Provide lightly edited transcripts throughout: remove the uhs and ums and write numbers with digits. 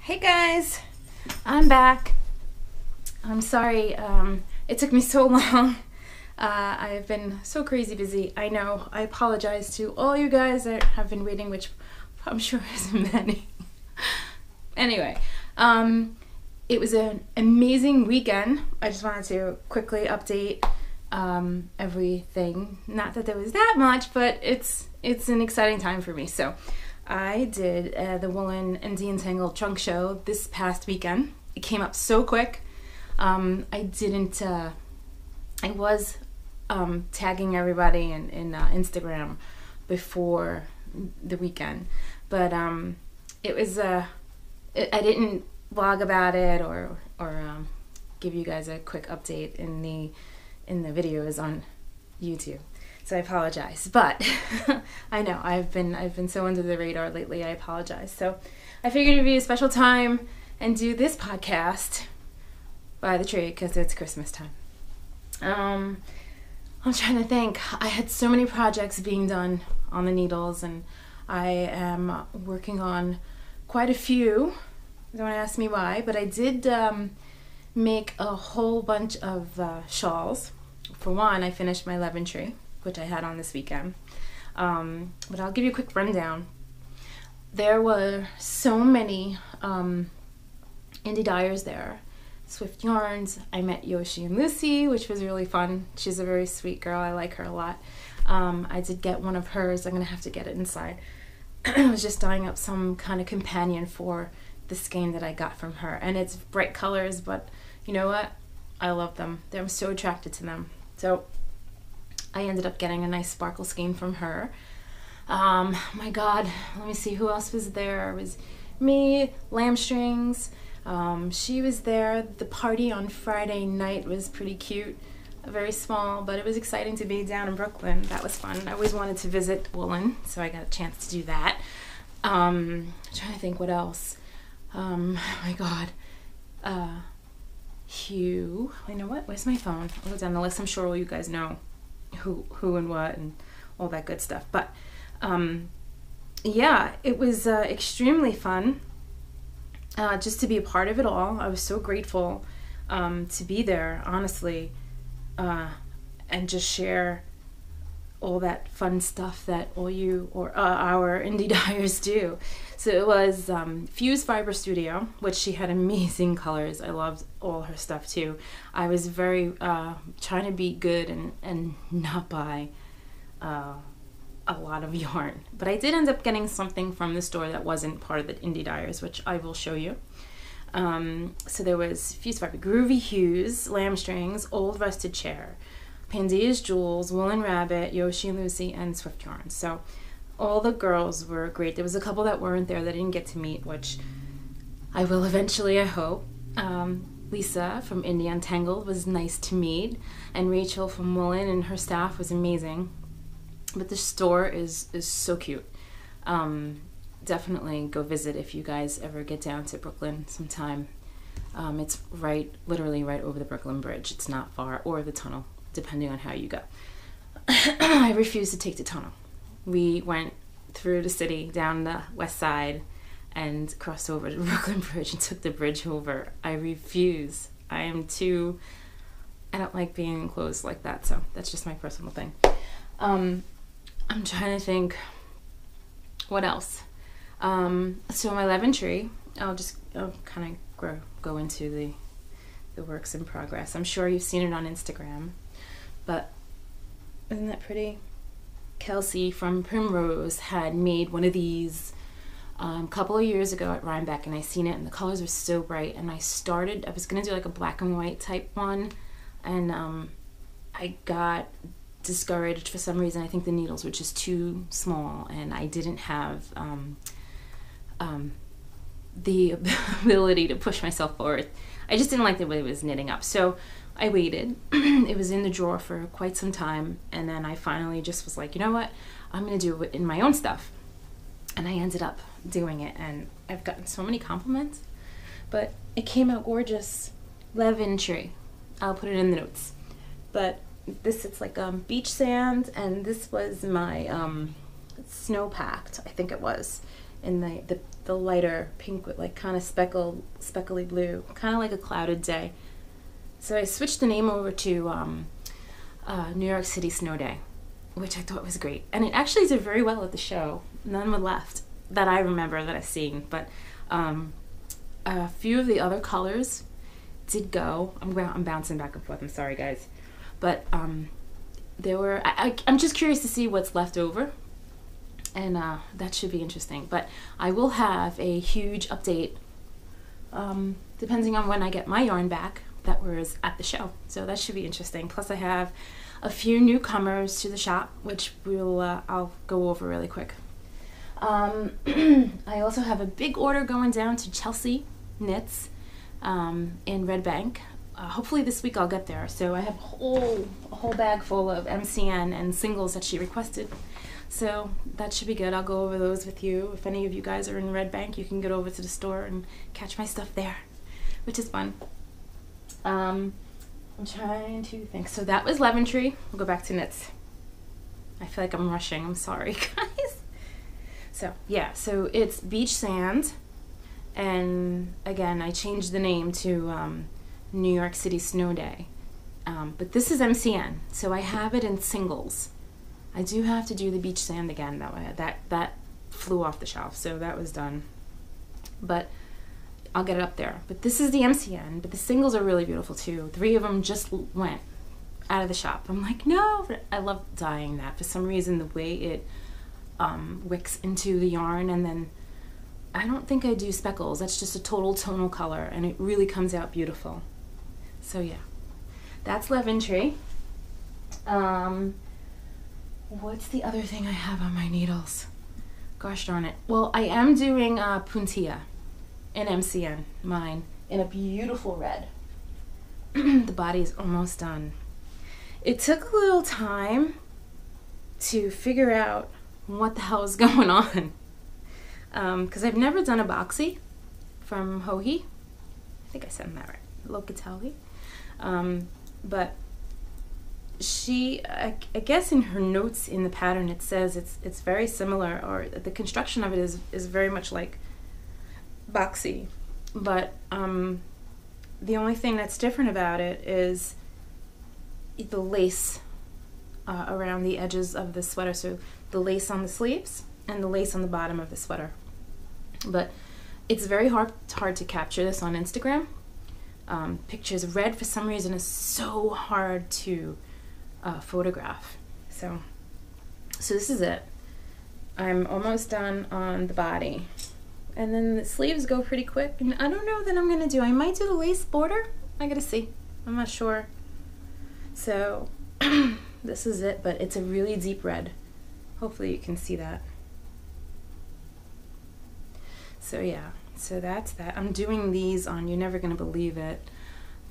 Hey guys, I'm back. I'm sorry it took me so long. I've been so crazy busy. I know. I apologize to all you guys that have been waiting, which I'm sure isn't many. Anyway, it was an amazing weekend. I just wanted to quickly update everything. Not that there was that much, but it's an exciting time for me. So I did the Woolyn and the Untangled trunk show this past weekend. It came up so quick. I was tagging everybody in Instagram before the weekend, but it was I didn't blog about it or give you guys a quick update in the videos on YouTube. So I apologize, but I know I've been so under the radar lately. I apologize. So I figured it'd be a special time and do this podcast by the tree because it's Christmas time. I'm trying to think. I had so many projects being done on the needles, and I am working on quite a few. Don't ask me why, but I did make a whole bunch of shawls. For one, I finished my 11 tree, which I had on this weekend. But I'll give you a quick rundown. There were so many indie dyers there. Swift Yarns. I met Yoshi and Lucy, which was really fun. She's a very sweet girl. I like her a lot. I did get one of hers. I'm going to have to get it inside. I was just dyeing up some kind of companion for the skein that I got from her. And it's bright colors, but you know what? I love them. I'm so attracted to them. So I ended up getting a nice sparkle skein from her. My God, let me see who else was there. It was me, lamb strings. She was there. The party on Friday night was pretty cute. Very small, but it was exciting to be down in Brooklyn. That was fun. I always wanted to visit Woolyn, so I got a chance to do that. I'm trying to think what else. My God. Hugh. You know what? Where's my phone? I'll go down the list. I'm sure all you guys know who and what and all that good stuff. But yeah, it was extremely fun just to be a part of it all. I was so grateful to be there, honestly, and just share all that fun stuff that all you or our indie dyers do. So it was Fuse Fiber Studio, which she had amazing colors. I loved all her stuff too. I was very trying to be good and not buy a lot of yarn, but I did end up getting something from the store that wasn't part of the indie dyers, which I will show you. So there was Fuse Fiber, Groovy Hues, Lamb Strings, Old Rusted Chair, Pandia's Jewels, Woolyn Rabbit, Yoshi and Lucy, and Swift Yarns. So all the girls were great. There was a couple that weren't there that I didn't get to meet, which I will eventually, I hope. Lisa from Indie Untangled was nice to meet, and Rachel from Woolyn and her staff was amazing. But the store is so cute. Definitely go visit if you guys ever get down to Brooklyn sometime. It's literally right over the Brooklyn Bridge. It's not far, or the tunnel, depending on how you go. I refuse to take the tunnel. We went through the city, down the west side, and crossed over the Brooklyn Bridge and took the bridge over. I refuse. I don't like being enclosed like that, so that's just my personal thing. I'm trying to think what else. So my 11 tree, I'll kind of go into the works in progress. I'm sure you've seen it on Instagram, but isn't that pretty? Kelsey from Primrose had made one of these a couple of years ago at Rhinebeck, and I seen it, and the colors were so bright, and I was gonna do like a black and white type one, and I got discouraged for some reason. I think the needles were just too small, and I didn't have the ability to push myself forward. I just didn't like the way it was knitting up, so I waited. It was in the drawer for quite some time, and then I finally just was like, you know what, I'm gonna do it in my own stuff, and I ended up doing it, and I've gotten so many compliments. But it came out gorgeous. 11 tree. I'll put it in the notes. But it's like beach sand, and this was my snow packed, I think it was. in the lighter pink with like kind of speckly blue, kind of like a clouded day. So I switched the name over to New York City Snow Day, which I thought was great. And it actually did very well at the show. None were left that I remember that I've seen, but a few of the other colors did go. I'm bouncing back and forth, I'm sorry guys. But there were, I'm just curious to see what's left over, and that should be interesting. But I will have a huge update depending on when I get my yarn back that was at the show. So that should be interesting. Plus I have a few newcomers to the shop, which I'll go over really quick. I also have a big order going down to Chelsea Knits in Red Bank. Hopefully this week I'll get there. So I have a whole bag full of MCN and singles that she requested. So that should be good. I'll go over those with you. If any of you guys are in Red Bank, you can get over to the store and catch my stuff there, which is fun. I'm trying to think. So that was Leventree. We'll go back to knits. I feel like I'm rushing. I'm sorry, guys. So yeah, so it's beach sand, and again I changed the name to New York City Snow Day, but this is MCN, so I have it in singles. I do have to do the beach sand again, that flew off the shelf, so that was done, but I'll get it up there. But this is the MCN, but the singles are really beautiful too. 3 of them just went out of the shop. I'm like, no, but I love dyeing that. For some reason, the way it wicks into the yarn, and then I don't think I do speckles. That's just a total tonal color, and it really comes out beautiful. So yeah, that's Leventree. What's the other thing I have on my needles? Gosh darn it. Well, I am doing puntilla in MCN, mine, in a beautiful red. The body is almost done. It took a little time to figure out what the hell is going on, because I've never done a boxy from Joji. I think I said that right, locatelli. But she, I guess in her notes in the pattern it says it's very similar, or the construction of it is very much like boxy, but the only thing that's different about it is the lace around the edges of the sweater. So the lace on the sleeves and the lace on the bottom of the sweater. But it's very hard to capture this on Instagram. Pictures. Red for some reason is so hard to photograph. So this is it. I'm almost done on the body, and then the sleeves go pretty quick. And I don't know what I'm gonna do. I might do the lace border. I gotta see. I'm not sure. So this is it, but it's a really deep red. Hopefully you can see that. So yeah, so that's that. I'm doing these on, you're never gonna believe it,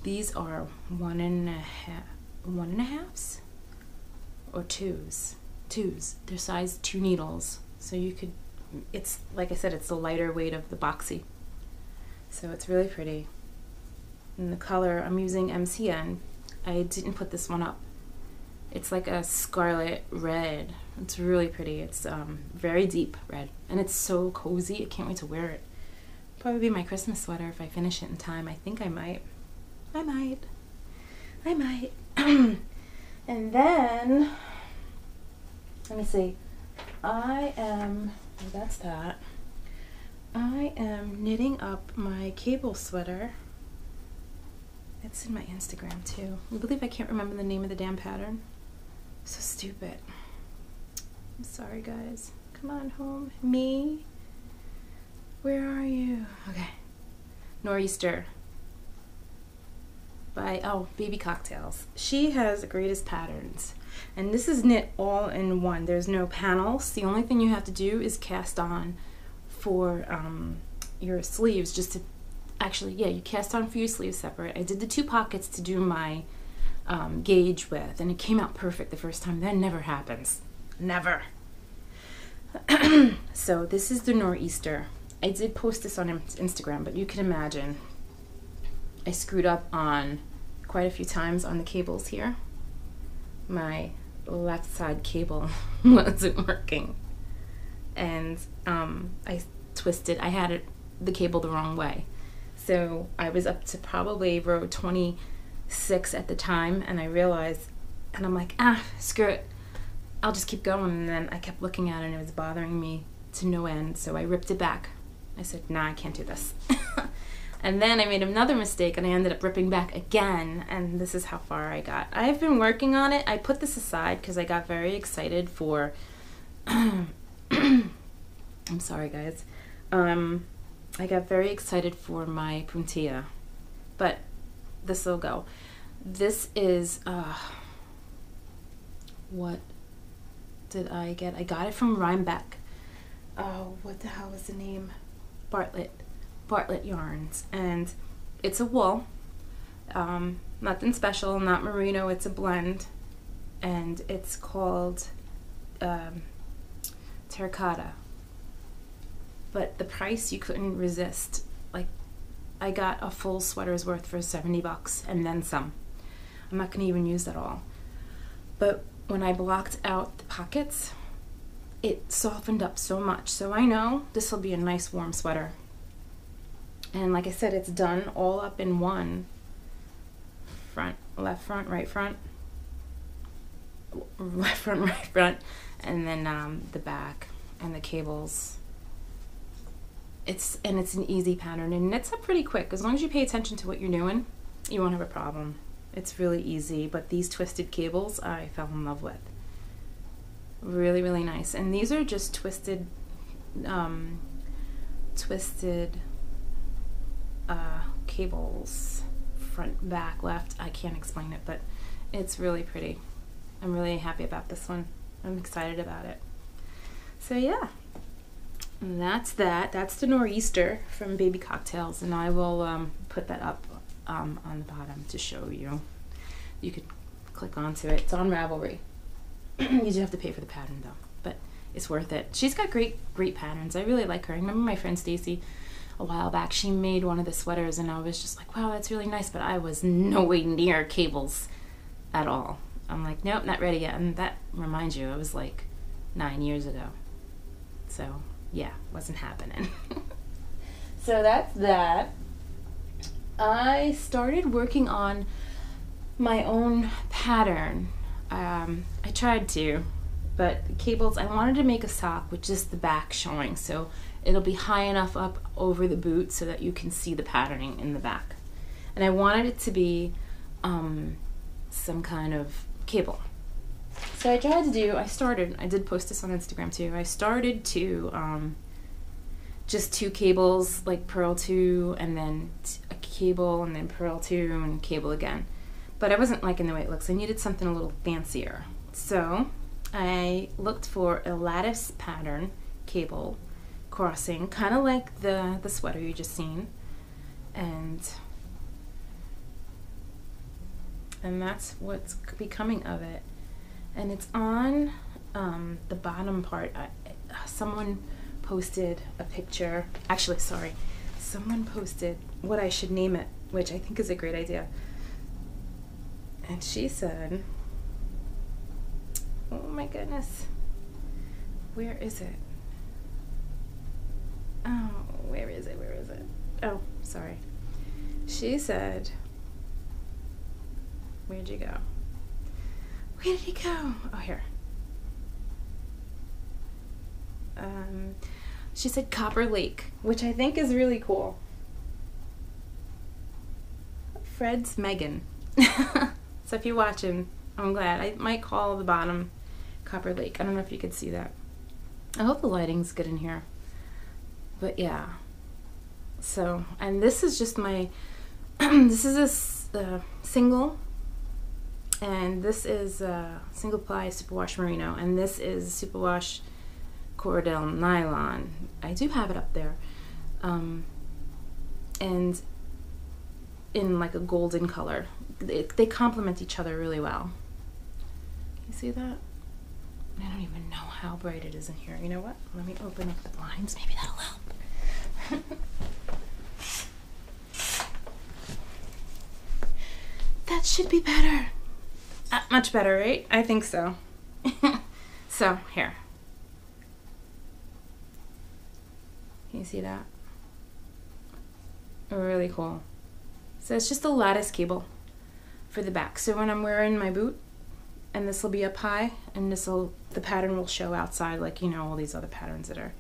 these are 1.5s or twos. They're size 2 needles, so you could, it's like I said, it's the lighter weight of the boxy, so it's really pretty. And the color, I'm using MCN. I didn't put this one up. It's like a scarlet red. It's really pretty. It's very deep red, and it's so cozy. I can't wait to wear it. Probably be my Christmas sweater if I finish it in time. I think I might. I might. And then, let me see. That's that. I am knitting up my cable sweater. It's in my Instagram too. I believe I can't remember the name of the damn pattern. So stupid. I'm sorry, guys. Come on home. Me? Where are you? Okay. Nor'easter. By, Baby Cocktails. She has the greatest patterns. And this is knit all in one. There's no panels. The only thing you have to do is cast on for your sleeves, just to, actually, yeah, you cast on for your sleeves separate. I did the 2 pockets to do my gauge with, and it came out perfect the first time. That never happens. Never. So this is the Nor'easter. I did post this on Instagram, but you can imagine I screwed up on quite a few times on the cables here. My left side cable wasn't working, and I twisted. I had the cable the wrong way. So I was up to probably row 26 at the time, and I realized, and I'm like, screw it. I'll just keep going. And then I kept looking at it, and it was bothering me to no end. So I ripped it back. I said, nah, I can't do this. And then I made another mistake, and I ended up ripping back again, and this is how far I got. I've been working on it. I put this aside because I got very excited for I'm sorry, guys. I got very excited for my puntilla, but this will go. This is what did I get? I got it from Rhinebeck. Oh, what the hell was the name? Bartlett yarns, and it's a wool, nothing special, not merino, it's a blend, and it's called terracotta. But the price, you couldn't resist. Like, I got a full sweater's worth for 70 bucks and then some. I'm not gonna even use that all, but when I blocked out the pockets, it softened up so much. So I know this will be a nice warm sweater. And like I said, it's done all up in one. Front, left front, right front. Left front, right front. And then the back and the cables. It's an easy pattern, and it's up pretty quick. As long as you pay attention to what you're doing, you won't have a problem. It's really easy, but these twisted cables I fell in love with. Really, really nice. And these are just twisted cables, front, back, left. I can't explain it, but it's really pretty. I'm really happy about this one. I'm excited about it. So yeah, that's that. That's the nor'easter from Baby Cocktails, and I will put that up on the bottom to show you. You could click onto it. It's on Ravelry. You do have to pay for the pattern though, but it's worth it. She's got great patterns. I really like her. I remember my friend Stacy a while back, she made one of the sweaters, and I was just like, wow, that's really nice, but I was nowhere near cables at all. I'm like, nope, not ready yet. And that reminds you, it was like 9 years ago. So yeah, wasn't happening. So that's that. I started working on my own pattern. I tried to, but the cables, I wanted to make a sock with just the back showing, so it'll be high enough up over the boot so that you can see the patterning in the back. And I wanted it to be some kind of cable. So I tried to do, I did post this on Instagram too, I started to just 2 cables, like purl 2, and then a cable, and then purl 2, and cable again. But I wasn't liking the way it looks. I needed something a little fancier. So I looked for a lattice pattern cable crossing, kind of like the sweater you just seen, and that's what's becoming of it. And it's on the bottom part. Someone posted a picture, actually, sorry, someone posted what I should name it, which I think is a great idea. And she said, oh my goodness, where is it? Oh, where is it? Oh, sorry. She said, where'd you go? Where did he go? Oh, here. She said Copper Lake, which I think is really cool. Fred's Megan. So if you're watching, I'm glad. I might call the bottom Copper Lake. I don't know if you could see that. I hope the lighting's good in here. But yeah. So, and this is just my, this is a single, and this is a single ply superwash merino, and this is superwash Cordell nylon. I do have it up there. And in like a golden color. They complement each other really well. Can you see that? I don't even know how bright it is in here. You know what? Let me open up the blinds. Maybe that'll help. That should be better. Much better, right? I think so. So, here. Can you see that? Really cool. So it's just a lattice cable for the back. So when I'm wearing my boot, and this will be up high, and the pattern will show outside, like, you know, all these other patterns that are.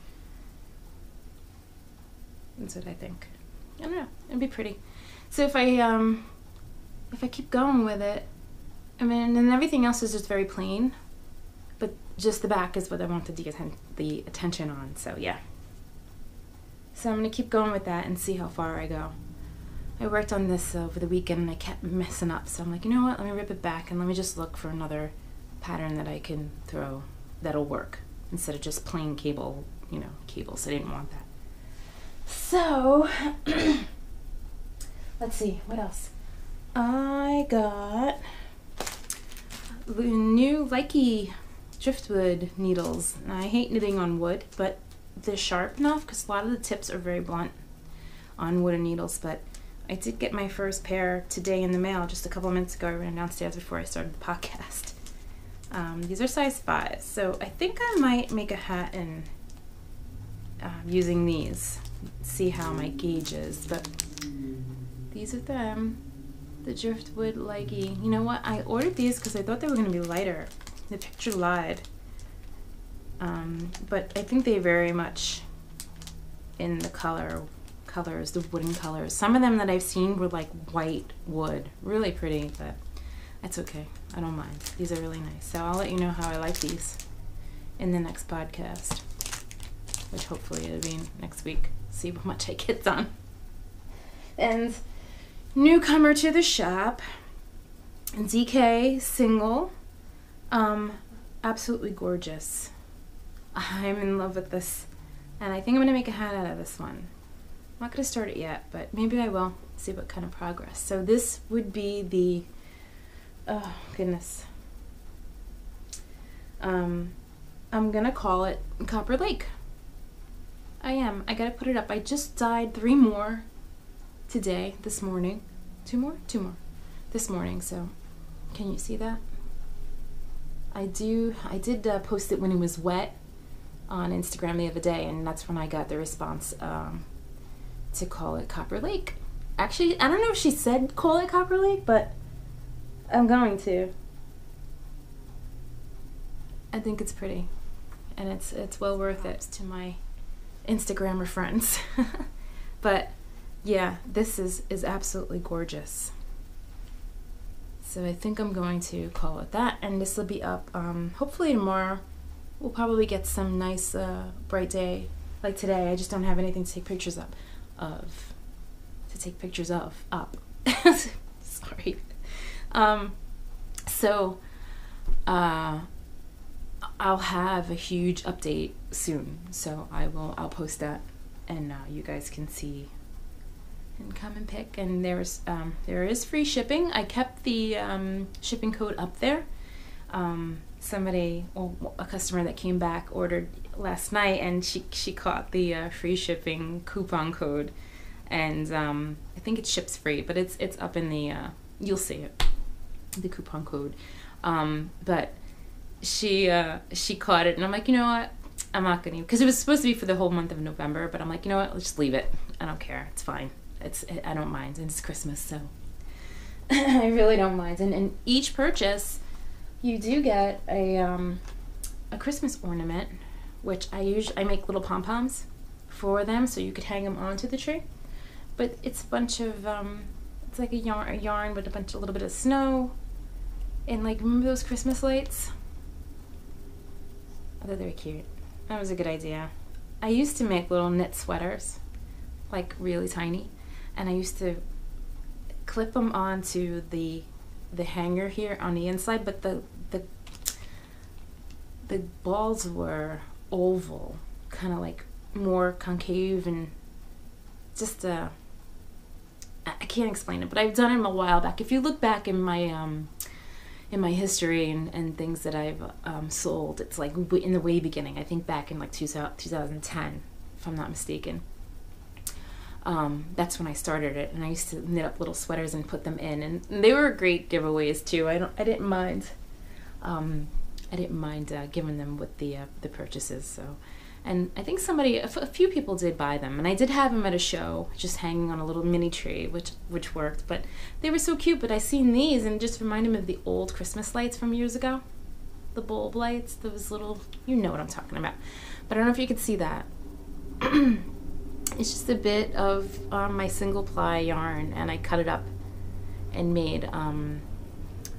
That's what I think. I don't know. It'd be pretty. So if I keep going with it, I mean, and everything else is just very plain, but just the back is what I want the attention on. So yeah. So I'm gonna keep going with that and see how far I go. I worked on this over the weekend and I kept messing up, so I'm like, you know what, let me rip it back and let me just look for another pattern that I can throw that'll work instead of just plain cable, you know, cables. I didn't want that. So let's see, what else? I got the new Likey driftwood needles. Now, I hate knitting on wood, but they're sharp enough because a lot of the tips are very blunt on wooden needles. But I did get my first pair today in the mail just a couple of minutes ago. I ran downstairs before I started the podcast. These are size 5, so I think I might make a hat in using these. See how my gauge is, but these are them, the driftwood Likey. You know what? I ordered these because I thought they were going to be lighter. The picture lied. But I think they very much in the colors, the wooden colors. Some of them that I've seen were like white wood, really pretty, but that's okay. I don't mind. These are really nice. So I'll let you know how I like these in the next podcast, which hopefully it'll be next week. See how much I get done. And newcomer to the shop, DK single, absolutely gorgeous. I'm in love with this, and I think I'm gonna make a hat out of this one. I'm not gonna start it yet, but maybe I will. See what kind of progress. So this would be the, oh goodness, I'm gonna call it Copper Lake. I am. I gotta put it up. I just dyed 3 more today, this morning. 2 more? 2 more this morning. So can you see that? I did post it when it was wet on Instagram the other day, and that's when I got the response to call it Copper Lake. Actually, I don't know if she said call it Copper Lake, but I'm going to. I think it's pretty, and it's well worth it to my Instagrammer friends. But yeah, this is absolutely gorgeous. So I think I'm going to call it that, and this will be up hopefully tomorrow. We'll probably get some nice bright day like today. I just don't have anything to take pictures up. Sorry. So I'll have a huge update soon. So I'll post that, and you guys can see and come and pick. And there is free shipping. I kept the shipping code up there. A customer that came back ordered last night, and she caught the free shipping coupon code, and I think it ships free, but it's up in the you'll see it, the coupon code. But she caught it, and I'm like, you know what, I'm not gonna, because it was supposed to be for the whole month of November, but I'm like, you know what, let's just leave it. I don't care. It's fine. I don't mind, and it's Christmas, so I really don't mind. And each purchase, you do get a Christmas ornament, which I make little pom-poms for them, so you could hang them onto the tree. But it's a bunch of it's like a yarn with a little bit of snow, and like, remember those Christmas lights? I thought they were cute. That was a good idea. I used to make little knit sweaters, like really tiny, and I used to clip them onto the hanger here on the inside, but the balls were oval, kind of like more concave, and just I can't explain it, but I've done it a while back. If you look back in my history and things that I've sold, it's like in the way beginning. I think back in like 2010, if I'm not mistaken. That's when I started it, and I used to knit up little sweaters and put them in, and they were great giveaways too. I didn't mind. I didn't mind giving them with the purchases. So And I think a few people did buy them, and I did have them at a show, just hanging on a little mini tree, which worked. But they were so cute. But I seen these, and it just reminded me of the old Christmas lights from years ago, the bulb lights. Those little, you know what I'm talking about. But I don't know if you could see that. It's just a bit of my single ply yarn, and I cut it up and made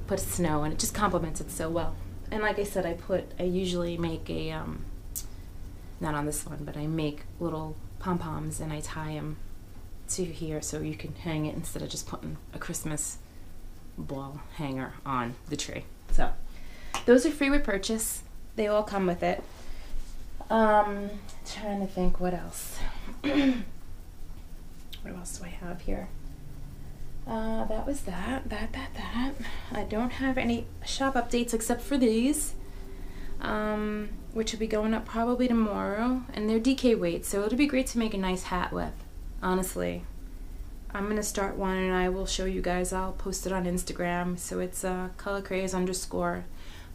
put snow, and it just complements it so well. And like I said, I usually make a not on this one, but I make little pom-poms and I tie them to here so you can hang it instead of just putting a Christmas ball hanger on the tree. So those are free with purchase. They all come with it. Trying to think what else. What else do I have here? That was that. I don't have any shop updates except for these. Which will be going up probably tomorrow, and they're DK weight, so it'll be great to make a nice hat with, honestly. I'm gonna start one and I will show you guys. I'll post it on Instagram. So it's color craze _,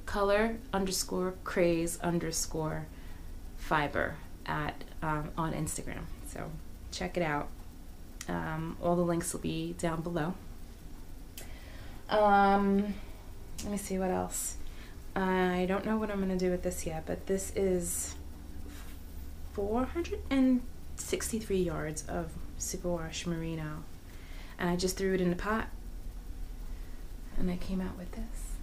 _craze_fiber on Instagram. So check it out. All the links will be down below. Let me see what else. I don't know what I'm going to do with this yet, but this is 463 yards of superwash merino, and I just threw it in the pot and I came out with this.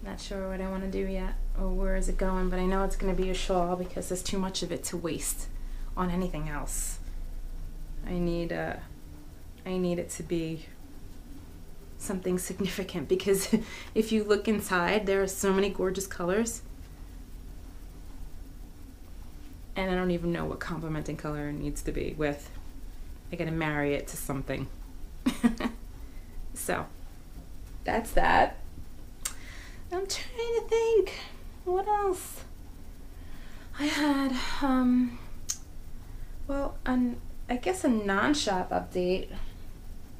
Not sure what I want to do yet or where is it going, but I know it's going to be a shawl because there's too much of it to waste on anything else. I need it to be something significant, because if you look inside, there are so many gorgeous colors, and I don't even know what complementing color it needs to be with. I gotta marry it to something. So that's that. I'm trying to think what else I had. I guess a non-shop update,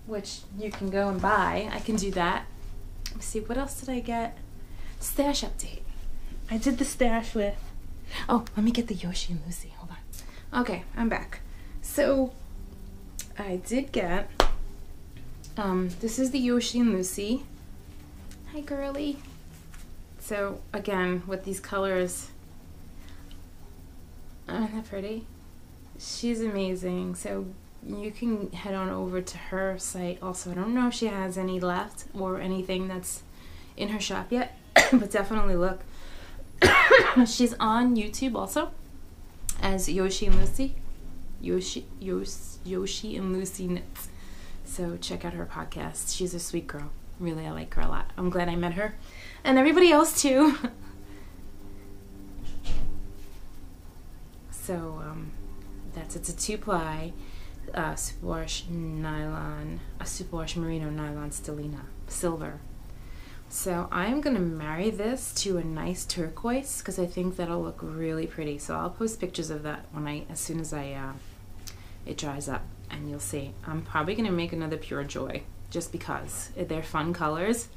which you can go and buy. I can do that. Let's see, what else did I get? Stash update. I did the stash with, oh, let me get the Yoshi and Lucy, hold on. Okay, I'm back. So, I did get, this is the Yoshi and Lucy. Hi, girly. So, again, with these colors, aren't that pretty? She's amazing. So, you can head on over to her site also. I don't know if she has any left or anything that's in her shop yet, but definitely look. She's on YouTube also as Yoshi and Lucy. Yoshi and Lucy Knits. So check out her podcast. She's a sweet girl. Really, I like her a lot. I'm glad I met her. And everybody else too. So it's a 2-ply superwash nylon, a superwash merino nylon stellina, silver. So I'm gonna marry this to a nice turquoise because I think that'll look really pretty. So I'll post pictures of that as soon as it dries up, and you'll see. I'm probably gonna make another Pure Joy just because they're fun colors,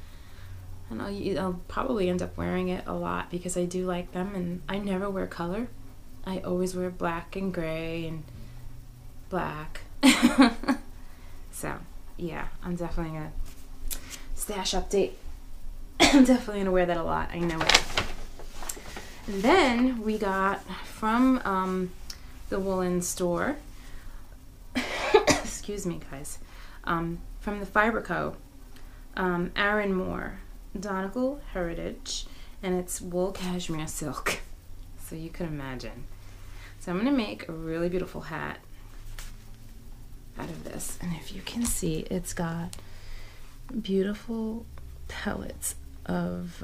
and I'll probably end up wearing it a lot because I do like them, and I never wear color. I always wear black and gray and black. So yeah, I'm definitely gonna stash update. I'm definitely gonna wear that a lot, I know it. And then we got from the Woolyn store, excuse me guys, from the Fiber Co, Aaron Moore Donegal Heritage, and it's wool cashmere silk, so you can imagine. So I'm gonna make a really beautiful hat out of this, and if you can see, it's got beautiful pellets of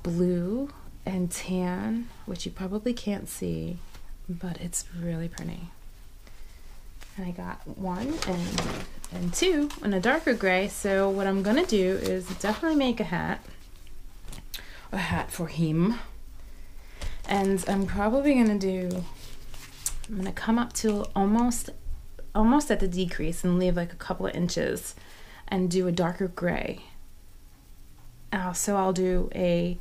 blue and tan, which you probably can't see, but it's really pretty. And I got 1 and 2 in a darker gray. So what I'm gonna do is definitely make a hat for him, and I'm probably gonna I'm gonna come up to almost at the decrease and leave like a couple of inches and do a darker gray. So I'll do a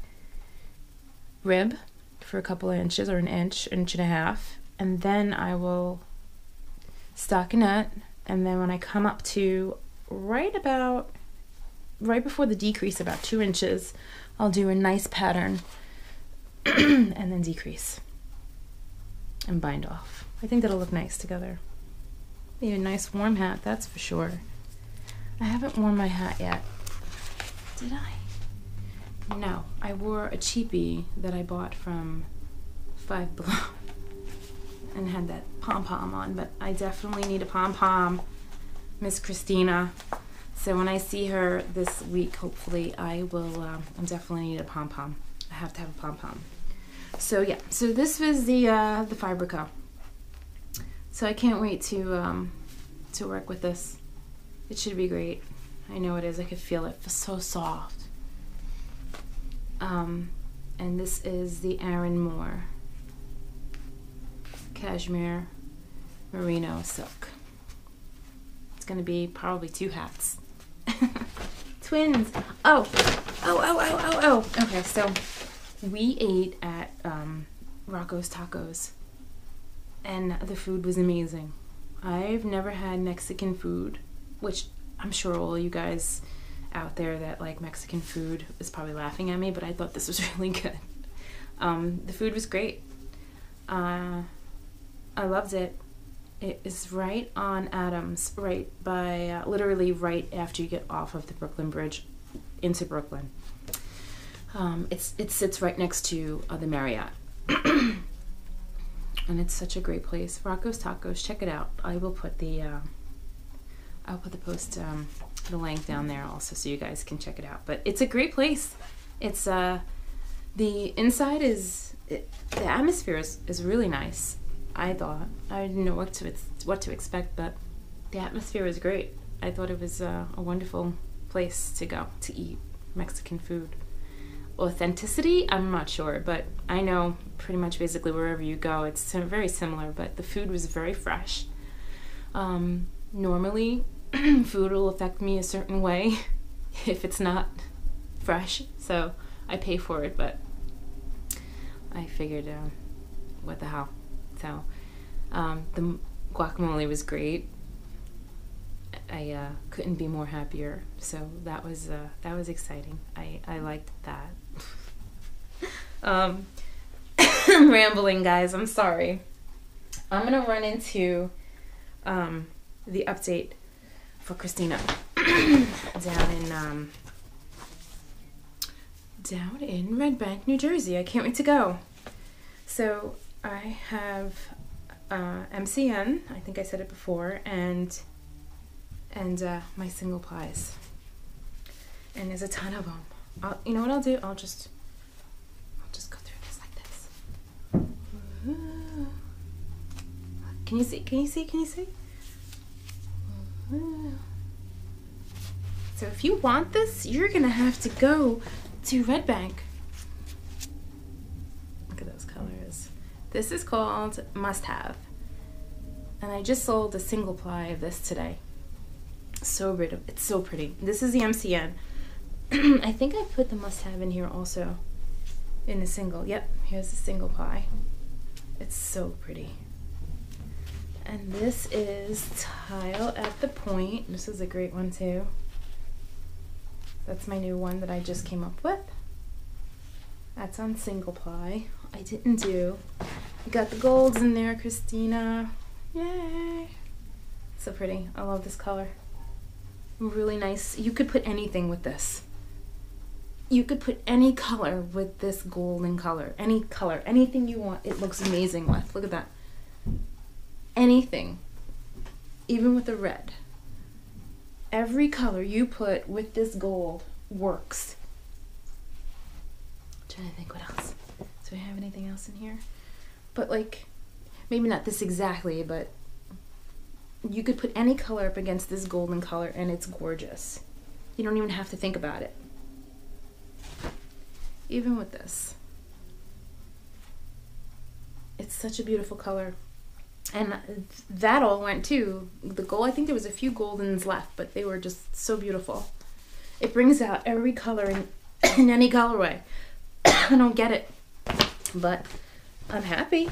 rib for a couple of inches, or an inch and a half, and then I will stockinette, and then when I come up to right before the decrease, about 2 inches, I'll do a nice pattern and then decrease and bind off. I think that'll look nice together. Need a nice warm hat, that's for sure. I haven't worn my hat yet. Did I? No, I wore a cheapie that I bought from Five Below and had that pom-pom on, but I definitely need a pom-pom, Miss Christina. So when I see her this week, hopefully I will, I definitely need a pom-pom. I have to have a pom-pom. So yeah, so this was the Fibrica. So I can't wait to work with this. It should be great. I know it is, I could feel it. It's so soft. And this is the Aaron Moore Cashmere Merino Silk. It's gonna be probably 2 hats. Twins. Oh. Okay, so we ate at Rocco's Tacos, and the food was amazing. I've never had Mexican food, which I'm sure all you guys out there that like Mexican food is probably laughing at me, but I thought this was really good. The food was great. I loved it. It is right on Adams, right by, literally right after you get off of the Brooklyn Bridge into Brooklyn. It sits right next to the Marriott. And it's such a great place. Rocco's Tacos, check it out. I will put the, I'll put the post, the link down there also so you guys can check it out. But it's a great place. It's, the inside is, the atmosphere is really nice. I thought. I didn't know what to expect, but the atmosphere was great. I thought it was a wonderful place to go to eat Mexican food. Authenticity, I'm not sure, but I know pretty much basically wherever you go, it's very similar, but the food was very fresh. Normally, food will affect me a certain way if it's not fresh, so I pay for it, but I figured, what the hell. So, the guacamole was great. I couldn't be more happier. So that was exciting. I liked that. I'm rambling, guys. I'm sorry. I'm gonna run into the update for Christina down in Red Bank, New Jersey. I can't wait to go. So I have MCN, I think I said it before, and my single plies. And there's a ton of them. You know what I'll do? I'll just go through this like this. Can you see? Can you see? Can you see? So if you want this, you're gonna have to go to Red Bank. Look at those colors. This is called Must Have. And I just sold a single ply of this today. So pretty. It's so pretty. This is the MCN. I think I put the Must Have in here also. In a single. Yep, here's the single ply. It's so pretty. And this is Tile at the Point. This is a great one too. That's my new one that I just came up with. That's on single ply. I didn't do. You got the golds in there, Christina. Yay! So pretty. I love this color. Really nice. You could put anything with this. You could put any color with this golden color. Any color. Anything you want. It looks amazing with. Look at that. Anything. Even with the red. Every color you put with this gold works. I'm trying to think what else. Do I have anything else in here? But like, maybe not this exactly, but you could put any color up against this golden color and it's gorgeous. You don't even have to think about it. Even with this. It's such a beautiful color. And that all went too. The gold, I think there was a few goldens left, but they were just so beautiful. It brings out every color in any colorway. I don't get it. but I'm happy.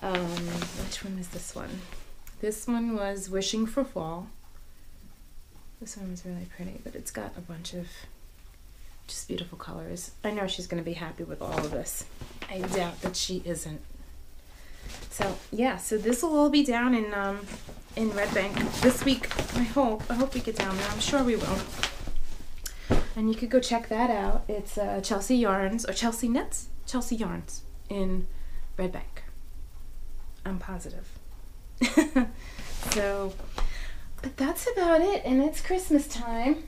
Which one is this one? This one was Wishing for Fall. This one was really pretty, but it's got a bunch of just beautiful colors. I know she's going to be happy with all of this. I doubt that she isn't. So yeah, so this will all be down in Red Bank this week. I hope we get down there. I'm sure we will. And you could go check that out. It's Chelsea Yarns or Chelsea Knits, Chelsea Yarns in Red Bank. I'm positive. So, but that's about it, and it's Christmas time.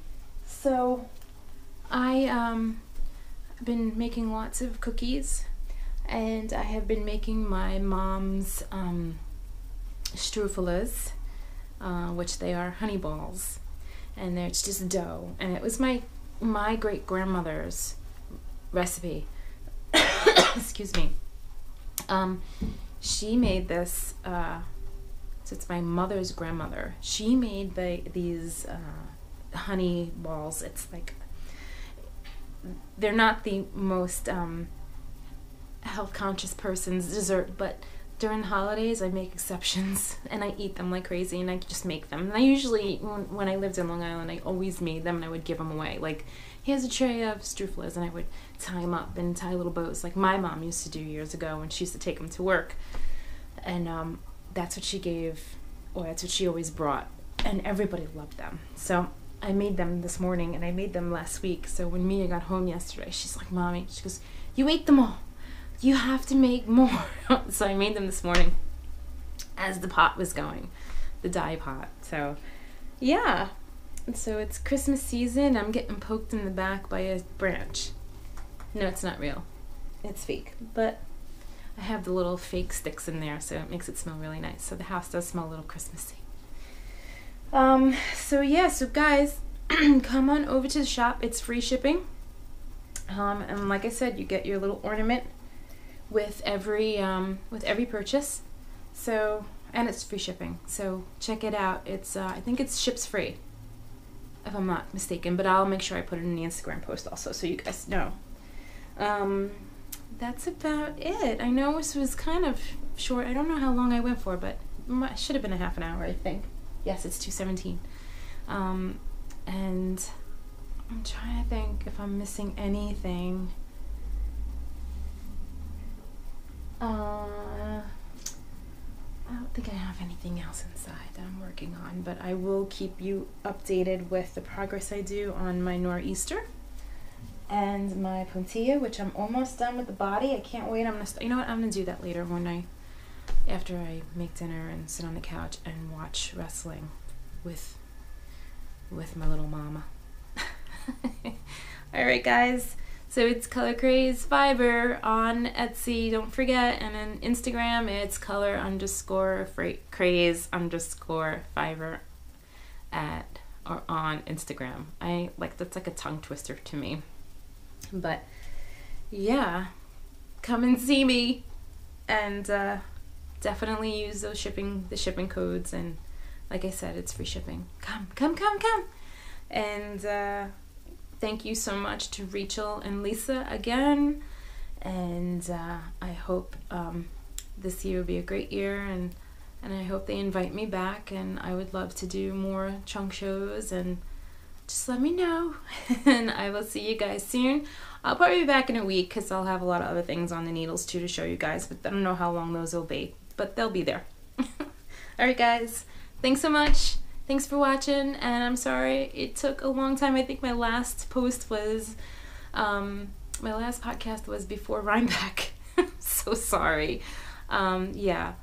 So I've been making lots of cookies, and I have been making my mom's struffelas, which they are honey balls, and it's just dough. And it was my great grandmother's recipe. Excuse me. She made this. So it's my mother's grandmother. She made these honey balls. It's like, they're not the most health conscious person's dessert, but during the holidays I make exceptions and I eat them like crazy, and I just make them. And I usually, when I lived in Long Island, I always made them and I would give them away. Like, here's a tray of struffelas, and I would tie them up and tie little bows like my mom used to do years ago when she used to take them to work. And that's what she gave, or that's what she always brought, and everybody loved them. So I made them this morning, and I made them last week. So when Mia got home yesterday, she's like, Mommy, she goes, you ate them all. You have to make more. So I made them this morning as the pot was going, the dye pot. So yeah, so it's Christmas season. I'm getting poked in the back by a branch. No, it's not real. It's fake, but I have the little fake sticks in there, so it makes it smell really nice. So the house does smell a little Christmassy. So yeah, so guys, come on over to the shop. It's free shipping. And like I said, you get your little ornament with every purchase. So, and it's free shipping. So check it out. It's I think it's ships free, if I'm not mistaken, but I'll make sure I put it in the Instagram post also, so you guys know. That's about it. I know this was kind of short. I don't know how long I went for, but it should have been a half an hour, I think. Yes, it's 2:17. And I'm trying to think if I'm missing anything. I don't think I have anything else inside that I'm working on, but I will keep you updated with the progress I do on my nor'easter and my puntilla, which I'm almost done with the body. I can't wait. You know what? I'm gonna do that later after I make dinner and sit on the couch and watch wrestling with my little mama. All right, guys. So it's Color Craze Fiber on Etsy. Don't forget, and on Instagram it's color_craze_fiber on Instagram. That's like a tongue twister to me. But yeah, come and see me, and definitely use the shipping codes, and like I said, it's free shipping. Come. And thank you so much to Rachel and Lisa again, and I hope this year will be a great year, and I hope they invite me back, and I would love to do more chunk shows, and just let me know. And I will see you guys soon. I'll probably be back in a week because I'll have a lot of other things on the needles too to show you guys, but I don't know how long those will be, but they'll be there. Alright guys, thanks so much. Thanks for watching, and I'm sorry it took a long time. I think my last post was, my last podcast was before Rhinebeck. So sorry. Yeah,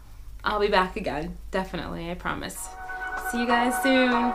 I'll be back again, definitely, I promise. See you guys soon.